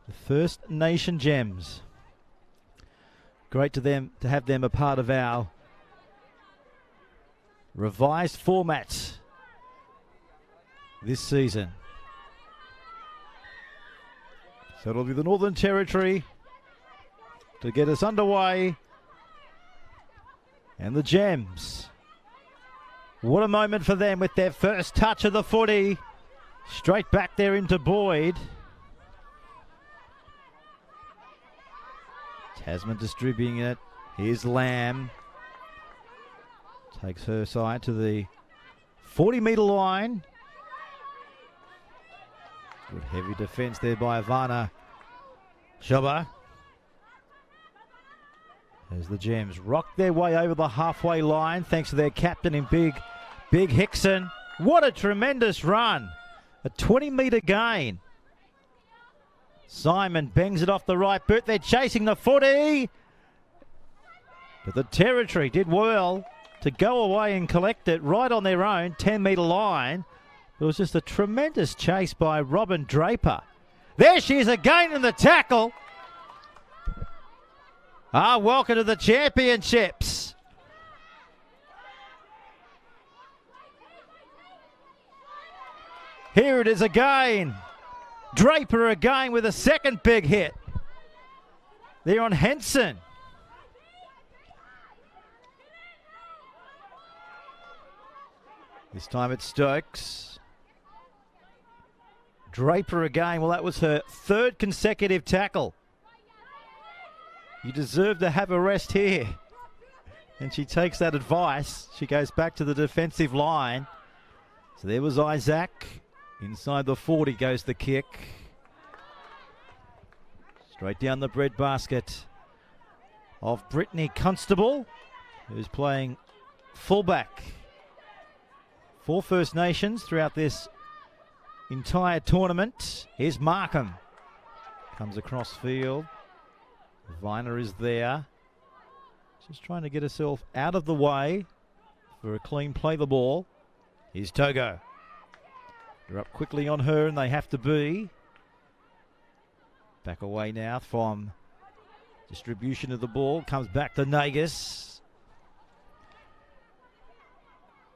The First Nation Gems. Great to have them a part of our revised format this season. So it'll be the Northern Territory to get us underway. And the Gems. What a moment for them with their first touch of the footy. Straight back there into Boyd. Tasman distributing it. Here's Lamb. Takes her side to the 40-metre line. Good heavy defence there by Ivana Shoba. As the Gems rock their way over the halfway line thanks to their captain in Big Hickson. What a tremendous run. A 20-metre gain. Simon bangs it off the right boot. They're chasing the footy. But the Territory did well to go away and collect it right on their own 10-metre line. It was just a tremendous chase by Robin Draper. There she is again in the tackle. Welcome to the championships. Here it is again. Draper again with a second big hit. There on Henson. This time it's Stokes. Draper again. Well, that was her third consecutive tackle. You deserve to have a rest here. And she takes that advice. She goes back to the defensive line. So there was Isaac. Inside the 40 goes the kick. Straight down the breadbasket of Brittany Constable, who's playing fullback for First Nations throughout this entire tournament. Here's Markham. Comes across field. Viner is there. Just trying to get herself out of the way for a clean play the ball. Here's Togo. They're up quickly on her and they have to be. Back away now from distribution of the ball. Comes back to Nagus.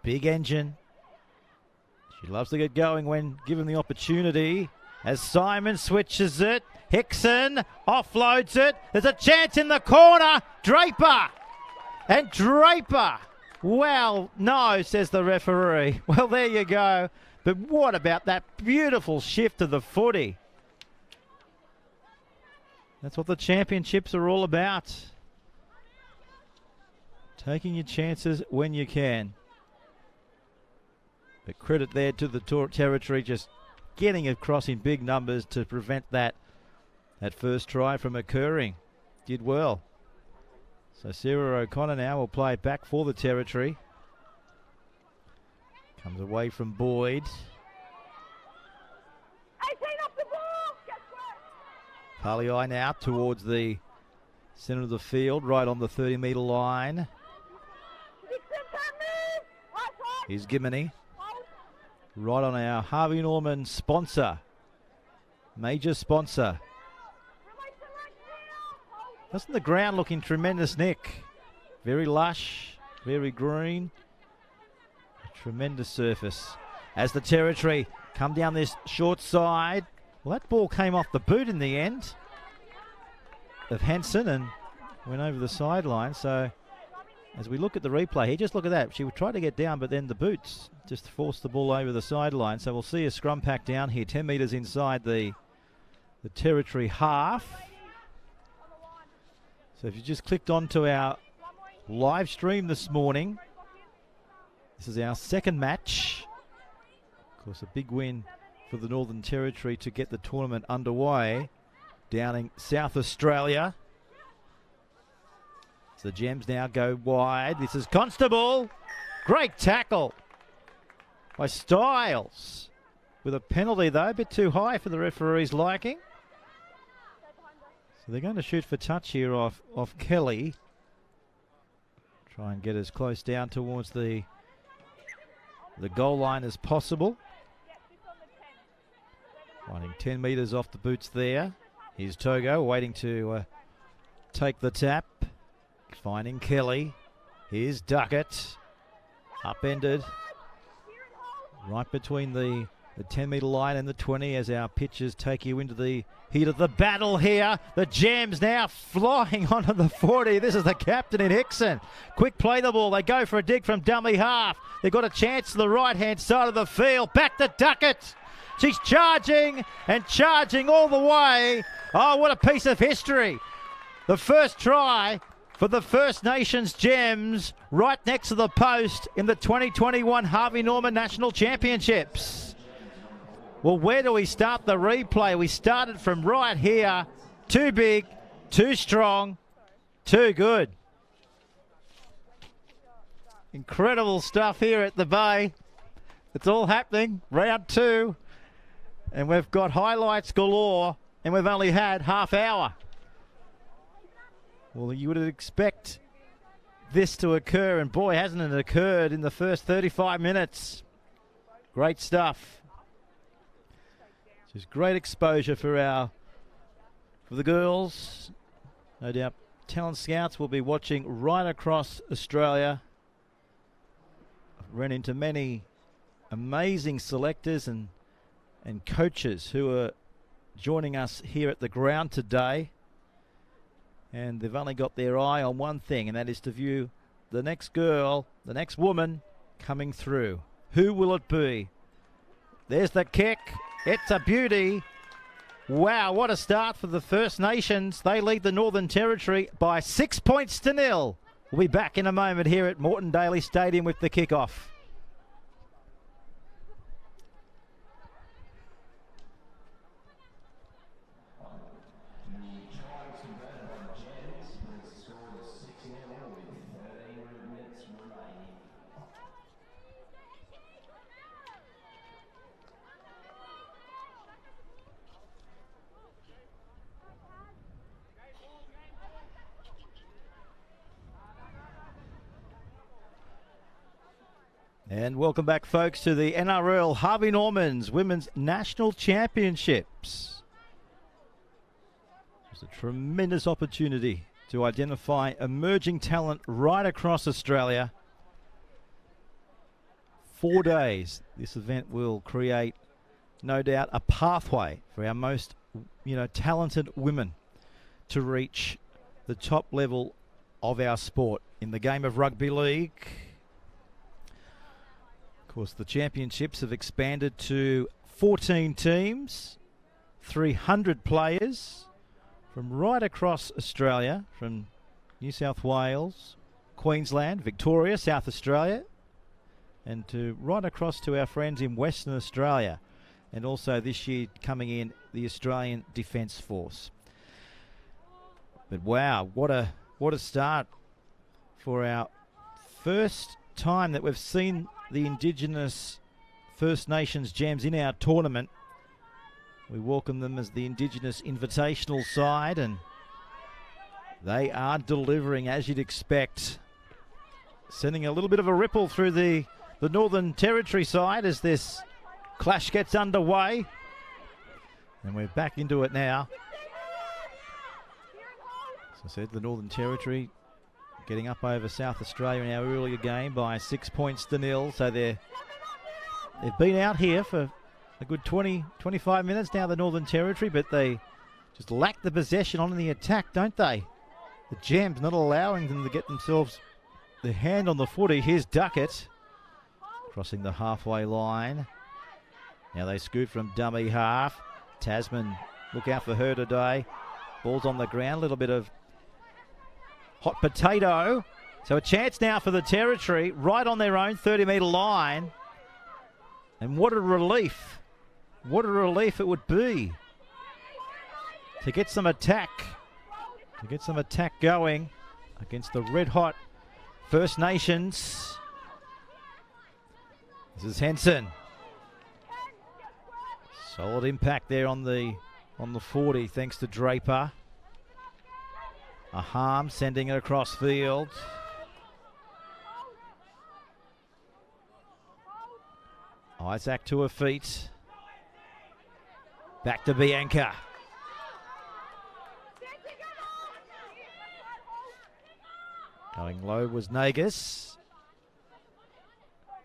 Big engine. She loves to get going when given the opportunity. As Simon switches it. Hickson offloads it. There's a chance in the corner. Draper. And Draper. Well, no, says the referee. Well, there you go. But what about that beautiful shift of the footy? That's what the championships are all about. Taking your chances when you can. But credit there to the Territory just getting across in big numbers to prevent that first try from occurring. Did well. So Sarah O'Connor now will play back for the Territory. Comes away from Boyd. 18 off the ball. Palii now towards the centre of the field, right on the 30-metre line. Here's Gimini. Right on our Harvey Norman sponsor. Major sponsor. Doesn't the ground look in tremendous nick? Very lush, very green. A tremendous surface. As the Territory come down this short side. Well, that ball came off the boot in the end of Henson and went over the sideline. So as we look at the replay here, just look at that. She would try to get down, but then the boots just forced the ball over the sideline. So we'll see a scrum pack down here, 10 metres inside the Territory half. So if you just clicked onto our live stream this morning, this is our second match. Of course, a big win for the Northern Territory to get the tournament underway down in South Australia. So the Gems now go wide. This is Constable. Great tackle by Styles. With a penalty, though, a bit too high for the referee's liking. So they're going to shoot for touch here off Kelly. Try and get as close down towards the goal line as possible. Running 10 metres off the boots there. Here's Togo waiting to take the tap. Finding Kelly. Here's Duckett. Upended. Right between the 10-metre line and the 20 as our pitchers take you into the heat of the battle here. The Gems now flying onto the 40. This is the captain in Hickson. Quick play the ball. They go for a dig from dummy half. They've got a chance to the right-hand side of the field. Back to Duckett. She's charging and charging all the way. Oh, what a piece of history. The first try for the First Nations Gems right next to the post in the 2021 Harvey Norman National Championships. Well, where do we start the replay? We started from right here. Too big, too strong, too good. Incredible stuff here at the Bay. It's all happening. Round 2. And we've got highlights galore. And we've only had half hour. Well, you would expect this to occur. And boy, hasn't it occurred in the first 35 minutes. Great stuff. Just great exposure for the girls. No doubt talent scouts will be watching right across Australia. I've run into many amazing selectors and coaches who are joining us here at the ground today. And they've only got their eye on one thing, and that is to view the next girl, the next woman coming through. Who will it be? There's the kick. It's a beauty. Wow, what a start for the First Nations. They lead the Northern Territory by 6 points to 0. We'll be back in a moment here at Moreton Daily Stadium with the kickoff. And welcome back, folks, to the NRL Harvey Norman's Women's National Championships. It's a tremendous opportunity to identify emerging talent right across Australia. 4 days. This event will create, no doubt, a pathway for our most, talented women to reach the top level of our sport in the game of rugby league. Of course, the championships have expanded to 14 teams, 300 players from right across Australia, from New South Wales, Queensland, Victoria, South Australia, and to right across to our friends in Western Australia, and also this year coming in the Australian Defence Force. But wow, what a start for our first time that we've seen the Indigenous First Nations Gems in our tournament. We welcome them as the Indigenous Invitational side, and they are delivering as you'd expect, sending a little bit of a ripple through the Northern Territory side as this clash gets underway. And we're back into it now. As I said, the Northern Territory getting up over South Australia in our earlier game by 6 points to 0. So they've been out here for a good 20-25 minutes now, the Northern Territory, but they just lack the possession on the attack, don't they? The Gems not allowing them to get themselves the hand on the footy. Here's Duckett crossing the halfway line. Now they scoot from dummy half. Tasman, look out for her today. Ball's on the ground, a little bit of hot potato. So a chance now for the Territory right on their own 30-metre line. And what a relief. What a relief it would be to get some attack. To get some attack going against the red-hot First Nations. This is Henson. Solid impact there on the 40 thanks to Draper. A harm sending it across field. Isaac to her feet. Back to Bianca. Going low was Nagus.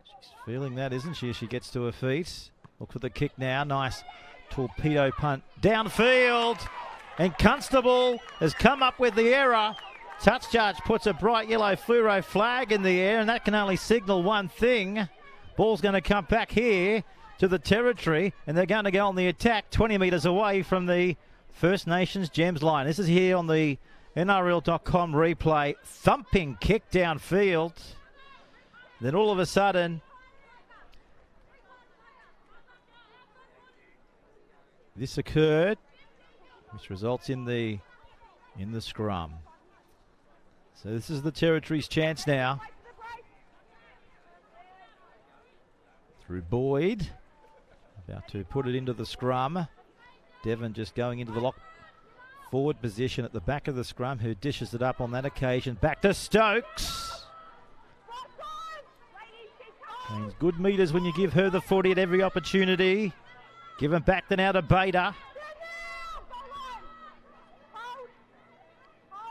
She's feeling that, isn't she, as she gets to her feet. Look for the kick now. Nice torpedo punt downfield. And Constable has come up with the error. Touch judge puts a bright yellow fluoro flag in the air, and that can only signal one thing. Ball's going to come back here to the territory, and they're going to go on the attack 20 metres away from the First Nations Gems line. This is here on the NRL.com replay. Thumping kick downfield. Then all of a sudden, this occurred, which results in the scrum. So this is the Territory's chance now. Through Boyd. About to put it into the scrum. Devon just going into the lock forward position at the back of the scrum, who dishes it up on that occasion. Back to Stokes. Gains good metres when you give her the footy at every opportunity. Give him back then out to Bader.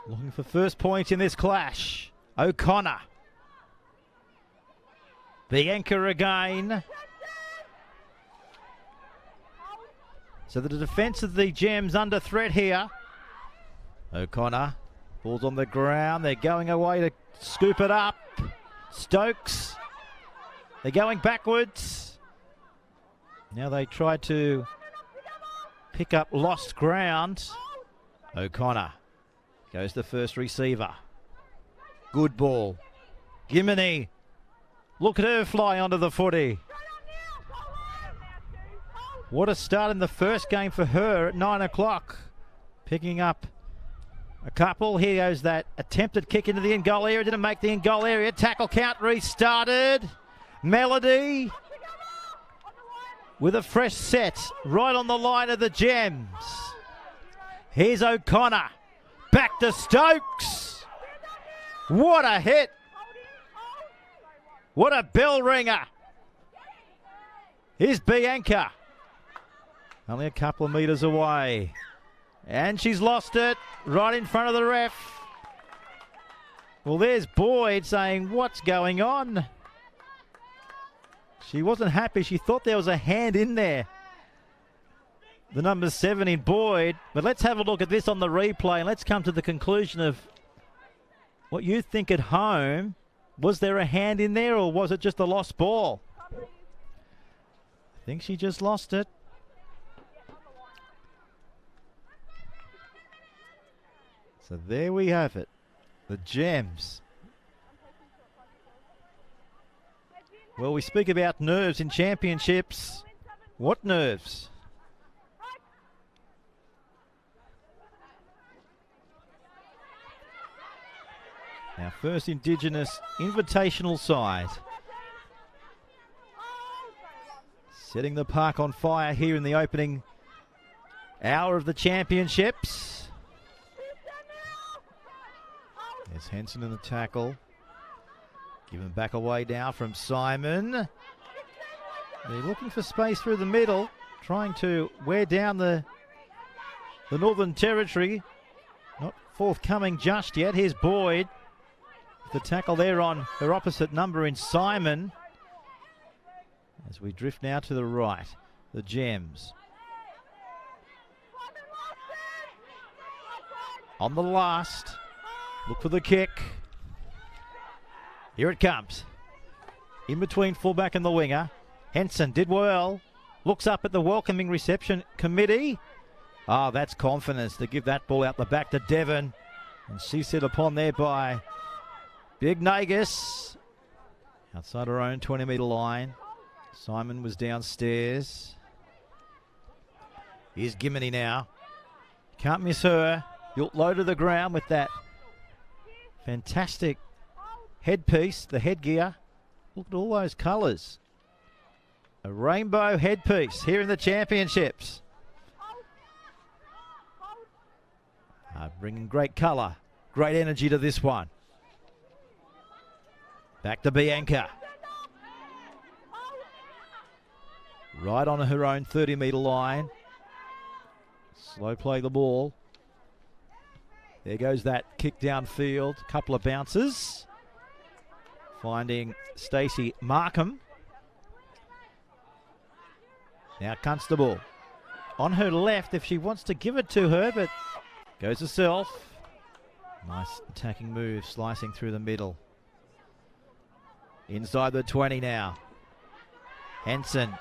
Looking for first point in this clash. O'Connor. Bianca again. So the defence of the Gems under threat here. O'Connor. Ball's on the ground. They're going away to scoop it up. Stokes. They're going backwards. Now they try to pick up lost ground. O'Connor. Goes the first receiver. Good ball. Gimini. Look at her fly onto the footy. What a start in the first game for her at 9 o'clock. Picking up a couple. Here goes that attempted kick into the in-goal area. Didn't make the in-goal area. Tackle count restarted. Melody with a fresh set right on the line of the Gems. Here's O'Connor. Back to Stokes. What a hit. What a bell ringer. Here's Bianca. Only a couple of metres away. And she's lost it right in front of the ref. Well, there's Boyd saying, what's going on? She wasn't happy. She thought there was a hand in there. The number 7 in Boyd. But let's have a look at this on the replay, and let's come to the conclusion of what you think at home. Was there a hand in there, or was it just a lost ball? I think she just lost it. So there we have it. The Gems. Well, we speak about nerves in championships. What nerves? Our first Indigenous invitational side. Setting the park on fire here in the opening hour of the championships. There's Henson in the tackle. Given back away now from Simon. They're looking for space through the middle, trying to wear down the Northern Territory. Not forthcoming just yet. Here's Boyd. The tackle there on her opposite number in Simon. As we drift now to the right, the Gems. On the last, look for the kick. Here it comes. In between fullback and the winger. Henson did well. Looks up at the welcoming reception committee. Ah, that's confidence to give that ball out the back to Devon. And she's set upon there by Big Nagus. Outside her own 20-metre line. Simon was downstairs. Here's Gimini now. Can't miss her. You'll low to the ground with that fantastic headpiece, the headgear. Look at all those colours. A rainbow headpiece here in the championships. Bringing great colour, great energy to this one. Back to Bianca. Right on her own 30-metre line. Slow play the ball. There goes that kick downfield. Couple of bounces. Finding Stacey Markham. Now Constable on her left if she wants to give it to her, but goes herself. Nice attacking move, slicing through the middle. Inside the 20 now. Henson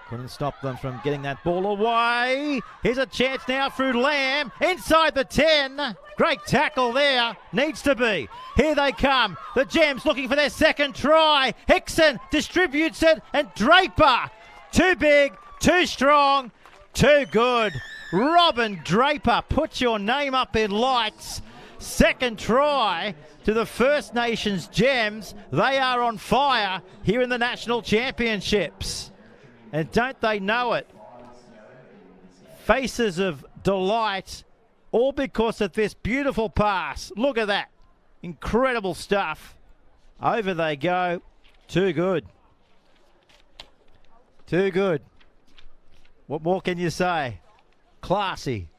couldn't stop them from getting that ball away. Here's a chance now through Lamb. Inside the 10. Great tackle there. Needs to be. Here they come. The Gems looking for their second try. Hickson distributes it, and Draper. Too big, too strong, too good. Robin Draper, put your name up in lights. Second try to the First Nations Gems. They are on fire here in the National Championships. And don't they know it? Faces of delight, all because of this beautiful pass. Look at that. Incredible stuff. Over they go. Too good. Too good. What more can you say? Classy.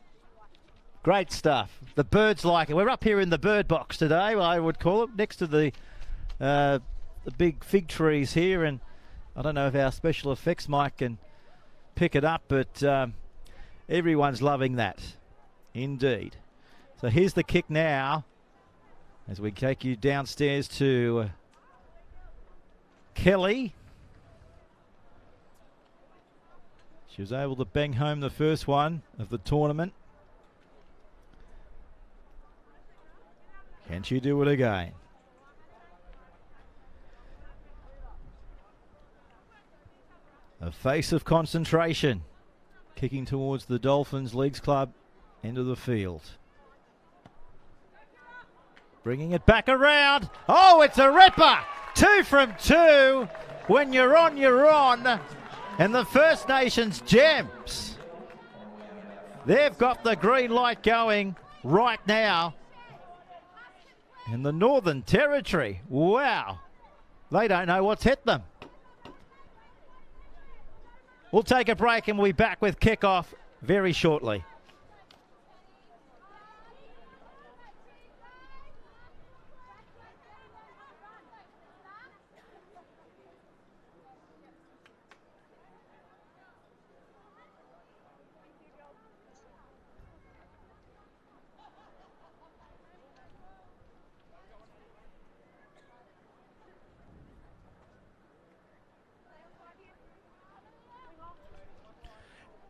Great stuff. The birds like it. We're up here in the bird box today, I would call it, next to the big fig trees here, and I don't know if our special effects mic can pick it up, but everyone's loving that. Indeed. So here's the kick now as we take you downstairs to Kelly. She was able to bang home the first one of the tournament. Can she do it again? A face of concentration. Kicking towards the Dolphins Leagues Club end of the field. Bringing it back around. Oh, it's a ripper. 2 from 2. When you're on, you're on. And the First Nations Gems, they've got the green light going right now. In the Northern Territory, wow, they don't know what's hit them. We'll take a break and we'll be back with kickoff very shortly.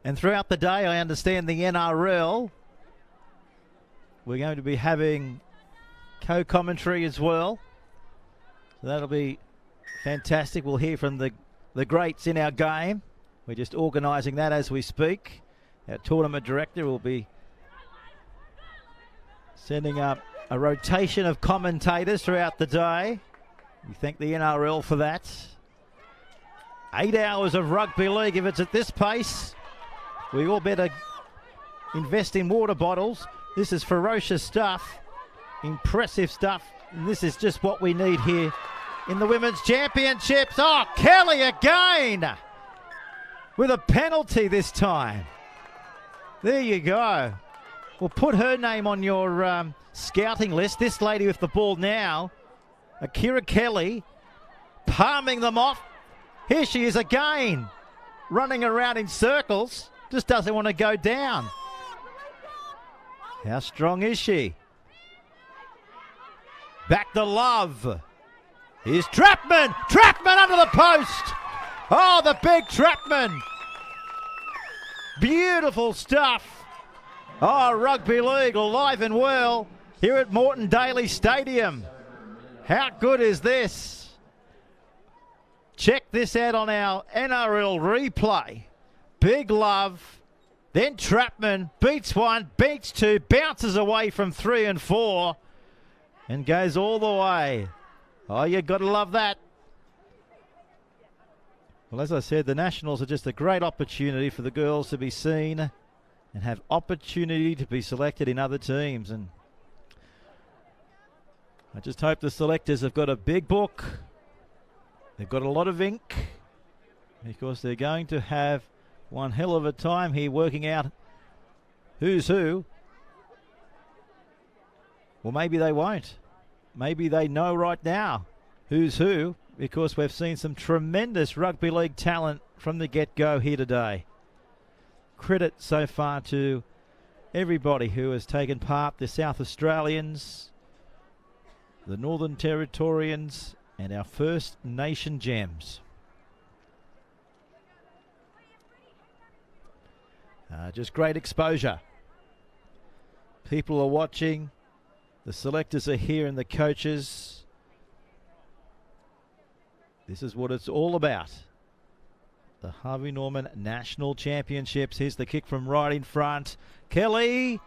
And throughout the day, I understand the NRL, we're going to be having co-commentary as well. So that'll be fantastic. We'll hear from the greats in our game. We're just organising that as we speak. Our tournament director will be sending up a rotation of commentators throughout the day. We thank the NRL for that. 8 hours of rugby league. If it's at this pace, we all better invest in water bottles. This is ferocious stuff, impressive stuff. And this is just what we need here in the Women's Championships. Oh, Kelly again with a penalty this time. There you go. We'll put her name on your scouting list. This lady with the ball now, Akira Kelly, palming them off. Here she is again, running around in circles. Just doesn't want to go down. How strong is she? Back to Love. Here's Trapman. Trapman under the post. Oh, the big Trapman. Beautiful stuff. Oh, rugby league alive and well here at Moreton Daily Stadium. How good is this? Check this out on our NRL replay. Big Love, then Trapman beats one, beats two, bounces away from 3 and 4 and goes all the way. Oh, you've got to love that. Well, as I said, the Nationals are just a great opportunity for the girls to be seen and have opportunity to be selected in other teams. And I just hope the selectors have got a big book. They've got a lot of ink because they're going to have one hell of a time here working out who's who Well, maybe they won't. Maybe they know right now who's who, because we've seen some tremendous rugby league talent from the get-go here today. Credit so far to everybody who has taken part, the South Australians, the Northern Territorians, and our First Nation gems. Just great exposure. People are watching. The selectors are here and the coaches. This is what it's all about. The Harvey Norman National Championships. Here's the kick from right in front. Kelly.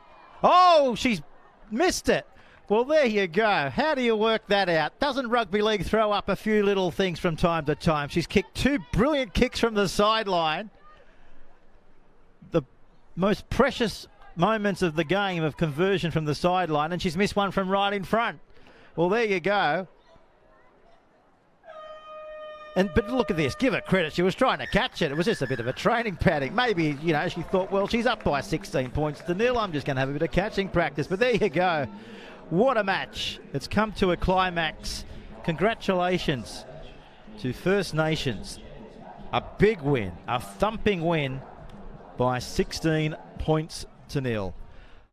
Oh, she's missed it. Well, there you go. How do you work that out? Doesn't rugby league throw up a few little things from time to time? She's kicked 2 brilliant kicks from the sideline. The most precious moments of the game of conversion from the sideline, and she's missed one from right in front. Well, there you go. But look at this. Give her credit. She was trying to catch it. It was just a bit of a training padding. Maybe, she thought, well, she's up by 16 points to 0. I'm just going to have a bit of catching practice. But there you go. What a match. It's come to a climax. Congratulations to First Nations. A big win. A thumping win by 16 points to 0.